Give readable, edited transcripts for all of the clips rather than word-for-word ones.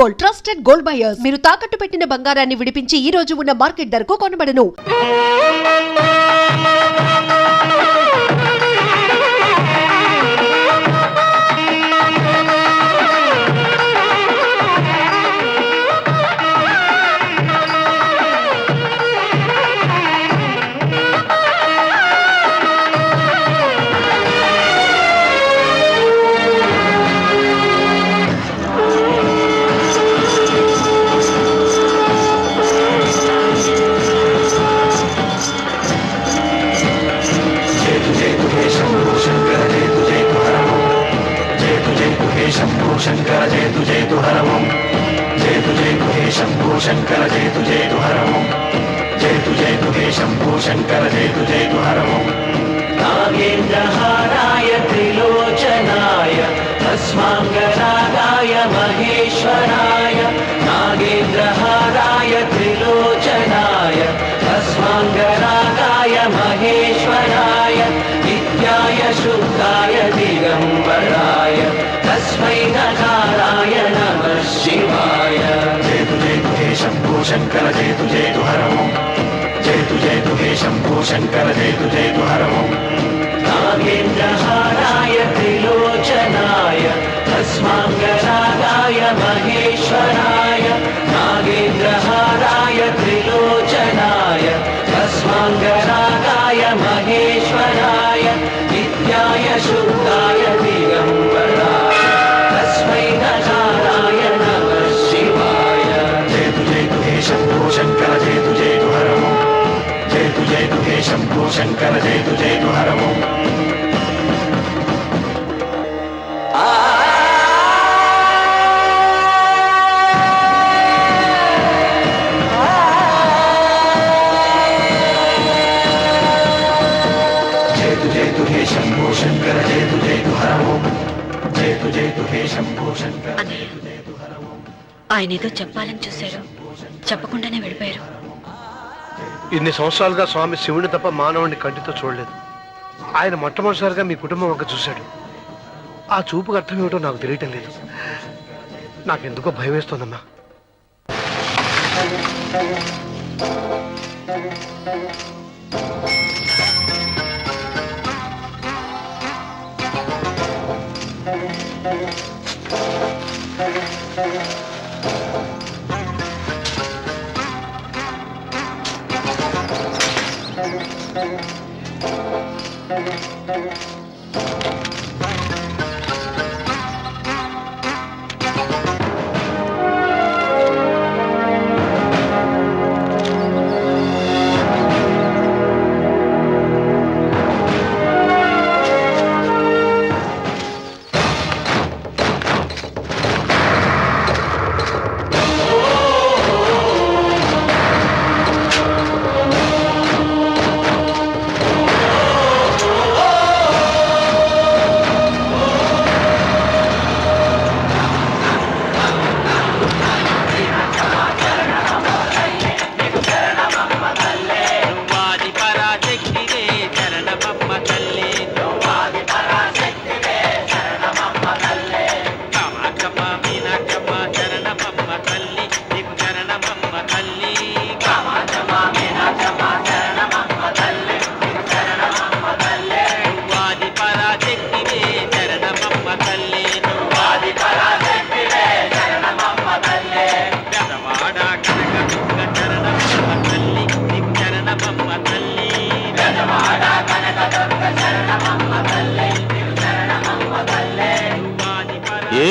Gold, trusted gold buyers. మీరు తాకట్టు పెట్టిన బంగారాన్ని విడిపించి ఈ రోజు ఉన్న మార్కెట్ ధరకు కొనబడను. शंकर जय तु हर ओम जय तु हे शंभो शंकर जय तु हर ओम जय तु हे शंभो शंकर जय तु हर ओम नागेन्द्रहाराय त्रिलोचनाय भस्मांगरागाय महेश्वराय नागेन्द्रहाराय त्रिलोचनाय भस्मांगरागाय महेश्वराय नित्याय शुद्धाय दिगंबराय तस्मै नकाराय नमः शिवाय जय तु हे शंभो शंकर जय तु हर ओम जय तु हे शंभो शंकर जय तु हर ओम नागेन्द्रहाराय त्रिलोचनाय भस्मांगरागाय महेश्वराय नागेन्द्रहाराय त्रिलोचनाय भस्मांगरागाय महेश्वराय नित्याय शुद्धाय दिगंबराय तस्मै नकाराय नमः शिवाय जय तु हे शंभो शंकर जय तु हर ओम जय तु हे शंभो शंकर जय तु हर ओम जय तु हे शंभो शंकर जय तु हर ओम जय तु हे शंभो शंकर ఆయన ఏదో చెప్పాలని చూశారు, చెప్పకుండానే వెళ్ళిపోయారు. ఇన్ని సంవత్సరాలుగా స్వామి శివుని తప్ప మానవుడిని కంటితో చూడలేదు. ఆయన మొట్టమొదటిసారిగా మీ కుటుంబం వంక చూశాడు. ఆ చూపుకు అర్థం ఏమిటో నాకు తెలియటం లేదు. నాకెందుకో భయం వేస్తోందమ్మా.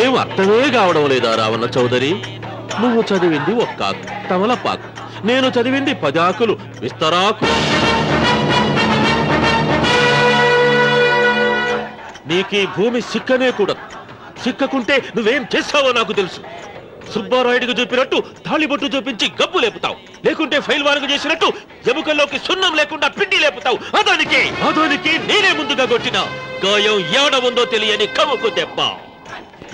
ఏం అర్థమే కావడం లేదా రావణ చౌదరి? నువ్వు చదివింది ఒక్కాకు తమలపాకు, నేను చదివింది 10 ఆకులు విస్తరాకు. నీకీ భూమి సిక్కనే కూడదు. సిక్కకుంటే నువ్వేం చేస్తావో నాకు తెలుసు. సుబ్బారాయుడికి చూపినట్టు తాళిబొట్టు చూపించి గబ్బు లేపుతావు, లేకుంటే ఫైల్ వారకు చేసినట్టు ఎముకల్లోకి సున్నం లేకుండా పిండి లేపుతావు. అదానికి నేనే ముందుగా కొట్టిన గాయం ఏడ ఉందో తెలియని కవుకు దెబ్బ.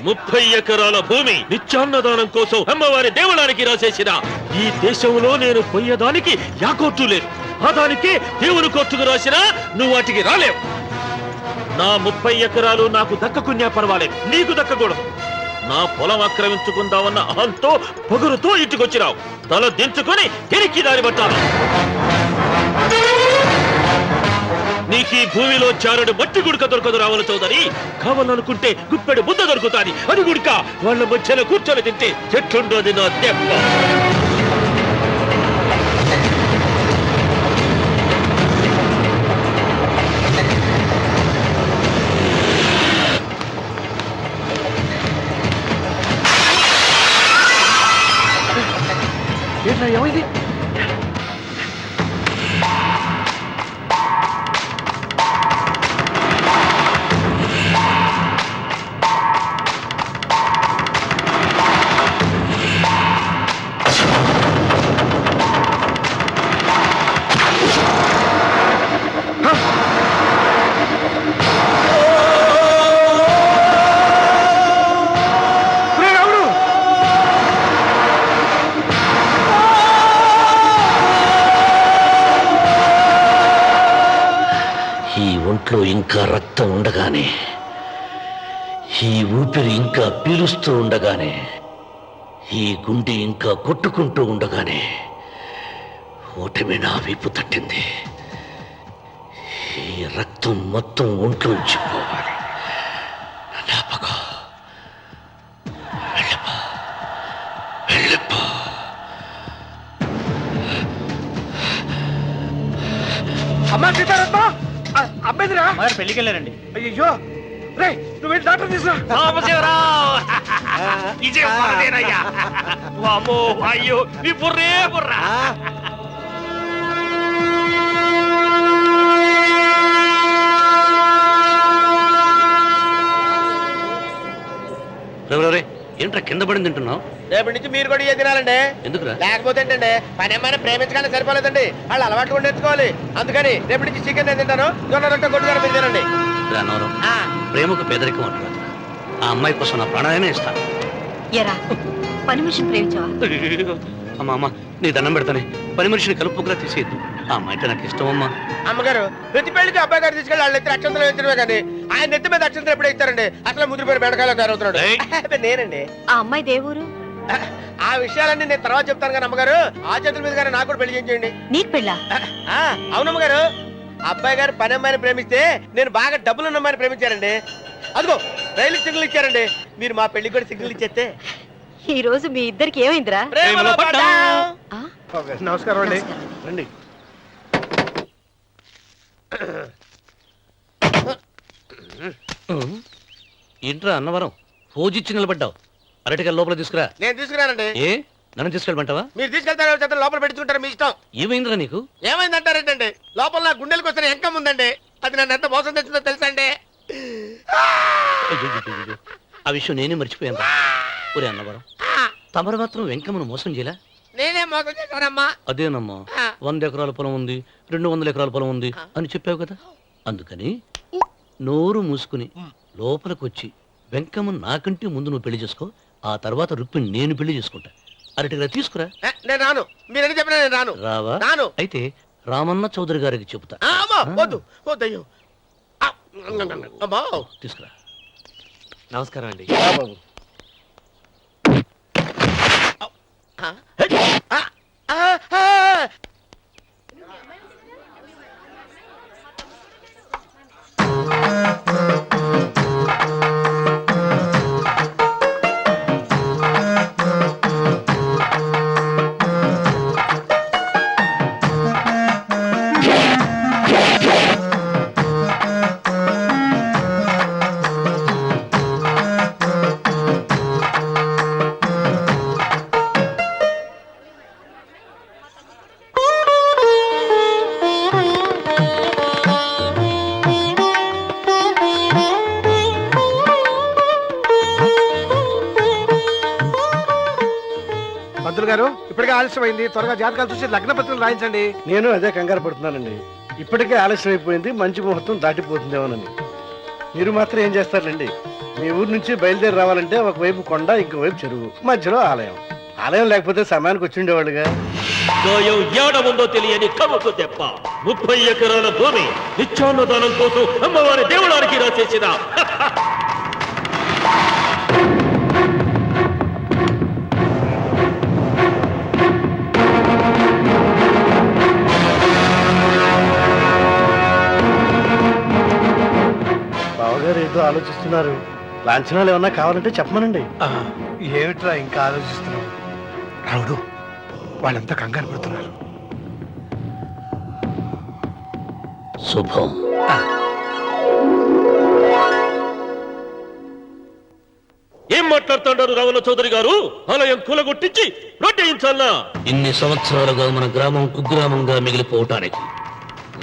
30 ఎకరాల భూమి నిత్యాన్నదానం కోసం అమ్మవారి దేవళానికి రాసేసిన ఈ దేశంలో నేను పోయేదానికి యాకోర్టు లేదు. అదానికి దేవుని కోర్టుకు రాసినా నువ్వు వాటికి రాలేవు. నా 30 ఎకరాలు నాకు దక్కకున్నా పర్వాలేదు, నీకు దక్కకూడదు. నా పొలం ఆక్రమించుకుందామన్న అహంతో పొగురుతో ఇంటికొచ్చినావు. తల దించుకొని తిరిగి దారి పట్టాను. నీకీ భూమిలో చారుడు మట్టి గుడక దొరకదు రావుల చౌదరి. కావాలనుకుంటే గుప్పెడు బుద్ధ దొరుకుతాది. అది గుడక వాళ్ళ మధ్యలో కూర్చొని తింటే చెట్లుండోది నా దెబ్బ. ఏంట్రా ఏమైంది? ఈ ఒంట్లో ఇంకా రక్తం ఉండగానే, ఈ ఊపిరి ఇంకా పీలుస్తూ ఉండగానే, ఈ గుండె ఇంకా కొట్టుకుంటూ ఉండగానే ఓటమి నా వీపు తట్టింది. ఈ రక్తం మొత్తం ఒంట్లోంచి పోవాలి. జ్ఞాపకం వెళ్ళిపో. అమ్మా సీతారత్మ, అమ్మాయిదిరా పెళ్లికి వెళ్ళారండి. అయ్యో రే, నువ్వు వెళ్ళి డాక్టర్ తీసుకురా. అయ్యో నీ బుర్రే బుర్రా. ఏంట్రా కింద పడింది తింటున్నావు? రేపటి నుంచి మీరు కూడా ఇదే తినాలండి. ఎందుకురా? లేకపోతే ఏంటండి, పని ఏమైనా ప్రేమించగానే సరిపోలేదండి, వాళ్ళు అలవాటు కూడా నేర్చుకోవాలి. అందుకని రేపటి నుంచి చికెన్ నేను తింటాను, జొన్న రొట్టె కొట్టుకొని మీరు తినండి. రానవరం, ప్రేమకు పేదరికం అంటారు. ఆ అమ్మాయి కోసం నా ప్రాణాలనే ఇస్తాను. ఎరా పని మనిషిని ప్రేమించావా? అమ్మా అమ్మ, నీ దండం పెడతానే. పని మనిషిని కలుపుకులా తీసేయద్దు. ఆ అమ్మాయి నాకు ఇష్టం అమ్మా. అమ్మగారు, ప్రతి పెళ్లికి అబ్బాయి గారు తీసుకెళ్ళి వాళ్ళు ఎత్తి అక్షంతలు వేయించడమే కానీ ఆయన నెత్తి మీద అక్షంతలు ఎప్పుడు ఇస్తారండి? అసలు ముద్దుపేరు బెడకాయలో తయారవుతున్నాడు. అబ్బే, నేనండి. ఆ అమ్మాయి దేవురు ఆ విషయాలన్నీ నేను తర్వాత చెప్తాను కానీ అమ్మగారు, ఆ చేతుల మీద గారు నాకు కూడా పెళ్లి చేయండి. నీకు పెళ్ళా? అవునమ్మగారు, అబ్బాయి గారు పని అమ్మాయిని ప్రేమిస్తే నేను బాగా డబ్బులు ఉన్న అమ్మాయిని ప్రేమించారండి. అదిగో రైలు సిగ్నల్ ఇచ్చారండి. మీరు మా పెళ్లికి కూడా సిగ్నల్ ఇచ్చేస్తే. ఈ రోజు మీ ఇద్దరికి ఏమైందిరా? ప్రేమలో పడ్డాం. ఆ? నమస్కారం అండి, రండి. ఏంట్రా అన్నవరం, ఫోజిచ్చి నిలబడ్డావు? అరటిగా లోపల తీసుకురా. నేను తీసుకురానండి. ఏ నన్ను తీసుకెళ్ళమంటావా? మీరు తీసుకెళ్తారో చేత లోపల పెట్టుకుంటారు, మీ ఇష్టం. ఏమైందిరా నీకు? ఏమైందంటారేంటండి? లోపల నా గుండెలకు వస్తున్న ఎంకం ఉందండి. అది నన్ను ఎంత మోసం తెచ్చిందో తెలుసా అండి? అయ్యయ్యయ్యయ్యో, ఆ విషయం నేనే మర్చిపోయాను. ఒరే అన్నవరం, తమరు మాత్రం వెంకమ్మను మోసం చేయలే? నేనే మోసం చేశానమ్మా. అదేనమ్మా, 100 ఎకరాల పొలం ఉంది, 200 ఎకరాల పొలం ఉంది అని చెప్పావు కదా. అందుకని నోరు మూసుకుని లోపలికి వచ్చి వెంకమ్మ నాకంటే ముందు నువ్వు పెళ్లి చేసుకో. ఆ తర్వాత రుక్మిణి నేను పెళ్లి చేసుకుంటా. అరటిగా తీసుకురా. నేను రాను. మీరని చెప్పినా నేను రాను. రావా? రాను. అయితే రామన్న చౌదరి గారికి చెబుతా. వద్దు వద్దయ్యో. అమ్మా, తీసుకురా. నమస్కారం అండి. పంతులు గారు, ఇప్పటికే ఆలస్యమైంది, త్వరగా జాతకాలు చూసి లగ్న పత్రికలు రాయించండి. నేను అదే కంగారు పడుతున్నానండి. ఇప్పటికే ఆలస్యం అయిపోయింది, మంచి ముహూర్తం దాటిపోతుందేమోనని. మీరు మాత్రం ఏం చేస్తారండి? మీ ఊరు నుంచి బయలుదేరి రావాలంటే ఒకవైపు కొండ, ఇంకోవైపు చెరువు, మధ్యలో ఆలయం. ఆలయం లేకపోతే సమయానికి వచ్చి ఉండేవాళ్ళుగా. గాయం ఏడముందో తెలియని కవ్వకు దెబ్బ. 30 ఎకరాల భూమి నిత్యాన్నదానం కోసం అమ్మవారి దేవుడానికి రాసేసిన ఏమిటో ఆలోచిస్తున్నారు. లాంఛనాలు ఏమన్నా కావాలంటే చెప్పమనండి. ఏమిట్రా ఇంకా ఆలోచిస్తున్నావు? రావుడు, వాళ్ళంతా కంగారు పడుతున్నారు. శుభం. ఏం మాట్లాడుతున్నారు రావణ చౌదరి గారు? ఆలయం కూలగొట్టించి రొట్టేయించాలనా? ఇన్ని సంవత్సరాలుగా మన గ్రామం కుగ్రామంగా మిగిలిపోవటానికి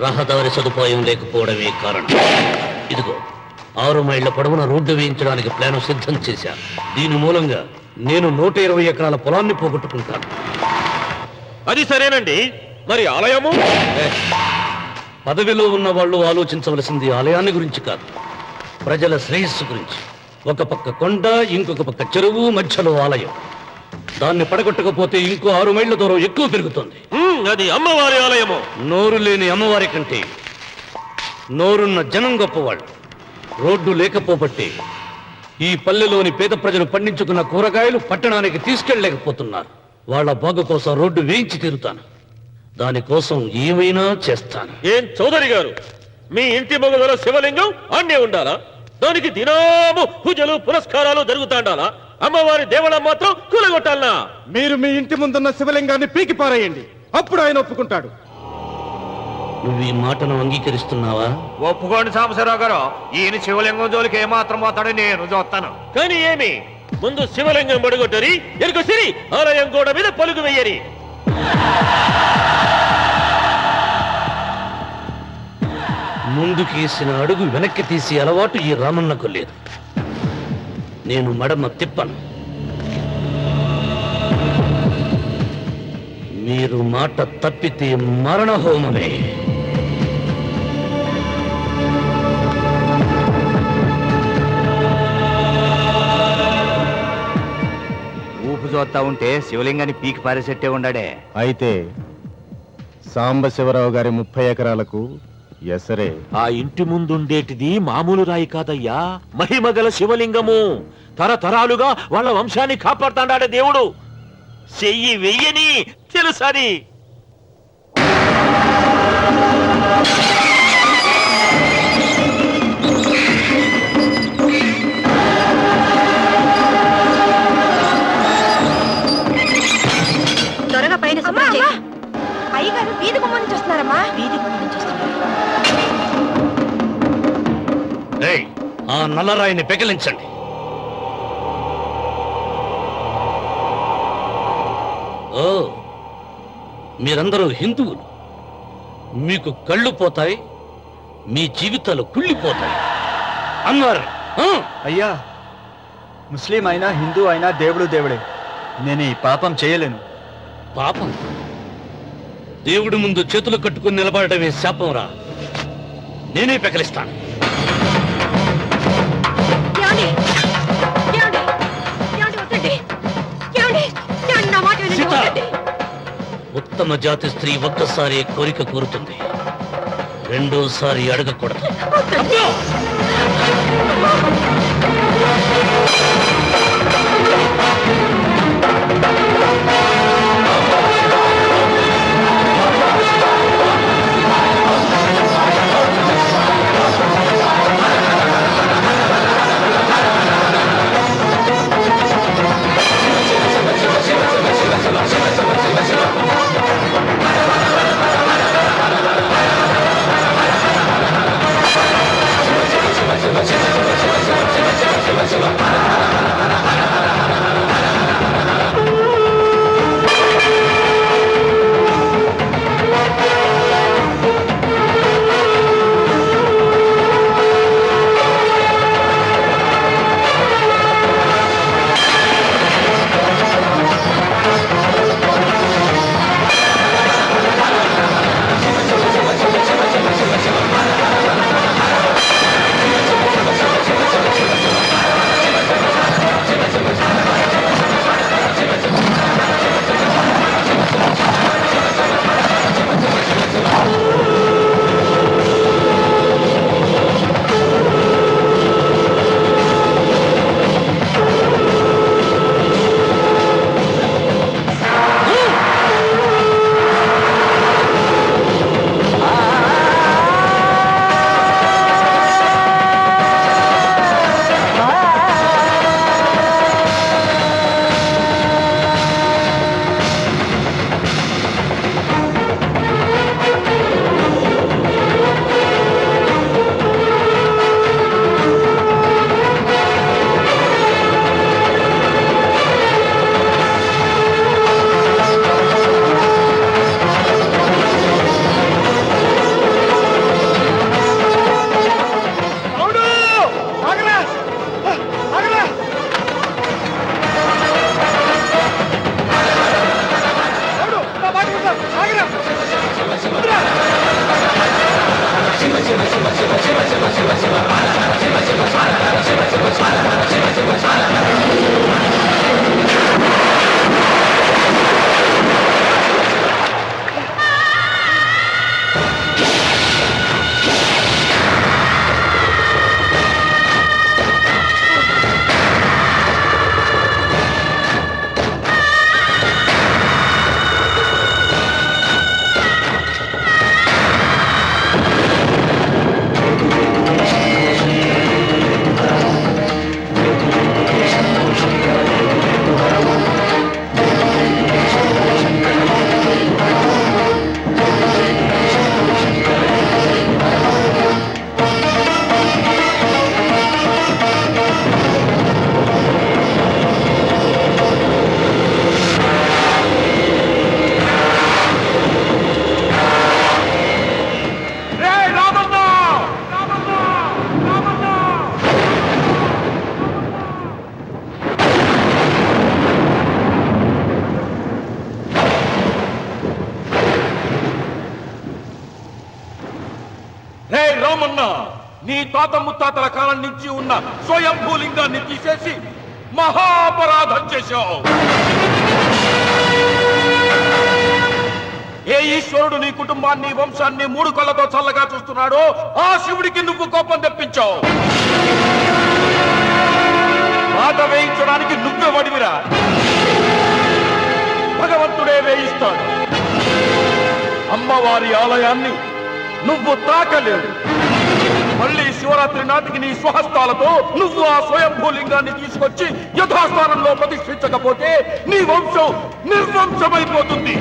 రహదారి సదుపాయం లేకపోవడమే కారణం. ఇదిగో 6 మైళ్ళ పొడవున రోడ్డు వేయించడానికి ప్లాన్ సిద్ధం చేశాను. దీని మూలంగా నేను 120 ఎకరాల పొలాన్ని పోగొట్టుకుంటాను. అది సరేనండి, మరి ఆలయము? పదవిలో ఉన్న వాళ్ళు ఆలోచించవలసింది ఆలయాన్ని గురించి కాదు, ప్రజల శ్రేయస్సు గురించి. ఒక పక్క కొండ, ఇంకొక పక్క చెరువు, మధ్యలో ఆలయం. దాన్ని పడగొట్టకపోతే ఇంకో 6 మైళ్ళ దూరం ఎక్కువ పెరుగుతుంది. అది అమ్మవారి ఆలయము. నోరు లేని అమ్మవారి కంటే నోరున్న జనం గొప్పవాళ్ళు. రోడ్డు లేకపోబట్టే ఈ పల్లెలోని పేద ప్రజలు పండించుకున్న కూరగాయలు పట్టణానికి తీసుకెళ్లలేకపోతున్నారు. వాళ్ళ బాగు కోసం రోడ్డు వేయించి తీరుతాను. దానికోసం ఏమైనా చేస్తాను. ఏం చౌదరి గారు, మీ ఇంటి మొగల శివలింగం అన్నే ఉండాలా? దానికి దినాము పూజలు పురస్కారాలు జరుగుతాండాలా? అమ్మవారి దేవళం మాత్రం కూలగొట్టాలనా? మీరు మీ ఇంటి ముందున్న శివలింగాన్ని పీకి పారేయండి, అప్పుడు ఆయన ఒప్పుకుంటాడు. నువ్వు ఈ మాటను అంగీకరిస్తున్నావా? ఒప్పుకోండి సాంబశివరావు గారు, ఈయన శివలింగం జోలికి ఏమాత్రం పోతాడో నేను చూస్తాను. కానీ ఏమి, ముందు శివలింగం పడగొట్టరి, ఎరుక సిరి ఆలయం గోడ మీద పలుకు వెయ్యరి. ముందుకేసిన అడుగు వెనక్కి తీసి అలవాటు ఈ రామన్నకు లేదు. నేను మడమ తిప్పను. మీరు మాట తప్పితే మరణహోమమే. ఊపు చూస్తా ఉంటే శివలింగాన్ని పీకి పారేసెట్టే ఉండాడే. అయితే సాంబశివరావు గారి 30 ఎకరాలకు ఎసరే. ఆ ఇంటి ముందుండేటిది మామూలు రాయి కాదయ్యా, మహిమగల శివలింగము. తరతరాలుగా వాళ్ళ వంశాన్ని కాపాడుతాడాడే దేవుడు. చెయ్యి వెయ్యని తెలుసని. త్వరగా పైన అయ్యగారు వీధి గుమ్మం నుంచి వస్తున్నారమ్మా. వీధి గుమ్మం నుంచి వస్తున్నారు. ఏయ్, ఆ నల్లరాయిని పెకిలించండి. ఓ, మీరందరూ హిందువులు. మీకు కళ్ళు పోతాయి, మీ జీవితాలు కుళ్ళిపోతాయి అన్నారు. అయ్యా, ముస్లిం అయినా హిందూ అయినా దేవుడు దేవుడే. నేను ఈ పాపం చేయలేను. పాపం? దేవుడి ముందు చేతులు కట్టుకుని నిలబడటమే శాపం రా. నేనే పెకలిస్తాను. ఉత్తమ జాతి స్త్రీ ఒక్కసారి కోరిక కోరుతుంది, రెండోసారి అడగకూడదు. శివ శివ శివ శివ శివ సోమన్న నీ తాత ముత్తాతల కాలం నుంచి ఉన్న స్వయంభూలింగాన్ని తీసేసి మహాపరాధం చేశావు. ఏ ఈశ్వరుడు నీ కుటుంబాన్ని వంశాన్ని 3 కళ్ళతో చల్లగా చూస్తున్నాడో ఆ శివుడికి నువ్వు కోపం తెప్పించావు. బాధ వేయించడానికి నువ్వే వడివిరా, భగవంతుడే వేయిస్తాడు. అమ్మవారి ఆలయాన్ని నువ్వు తాకలేవు. మళ్ళీ శివరాత్రి నాటికి నీ స్వహస్తాలతో నువ్వు ఆ స్వయంభూలింగాన్ని తీసుకొచ్చి యథాస్థానంలో ప్రతిష్ఠించకపోతే నీ వంశం నిర్వంశమైపోతుంది.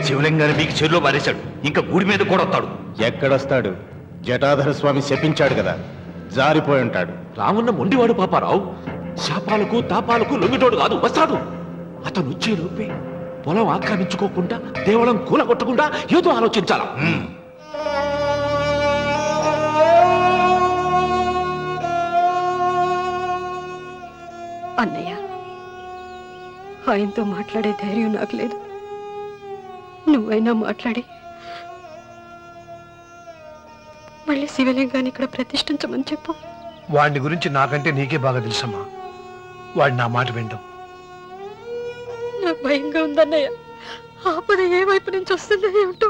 శివలింగాన్ని మీకు చెరులో పారేశాడు. ఇంకా గుడి మీద కూడా వస్తాడు. ఎక్కడొస్తాడు? జటాధర స్వామి శపించాడు కదా, జారిపోయి ఉంటాడు. రామున్న మొండివాడు పాపారావు. శాపాలకు తాపాలకు లొంగిటోడు కాదు, వస్తాడు. అతను వచ్చే లోపే పొలం ఆక్రమించుకోకుండా దేవళం కూలగొట్టకుండా ఏదో ఆలోచించాలా. అన్నయ్య, ఆయనతో మాట్లాడే ధైర్యం నాకు లేదు. నువ్వైనా మాట్లాడి మళ్ళీ శివలింగాన్ని ఇక్కడ ప్రతిష్ఠించమని చెప్పు. వాడిని గురించి నాకంటే నీకే బాగా తెలుసమ్మా. వాడు నా మాట వింటాం. నాకు భయంగా ఉందన్నయ్య. ఆపద ఏ వైపు నుంచి వస్తుందో ఏమిటో.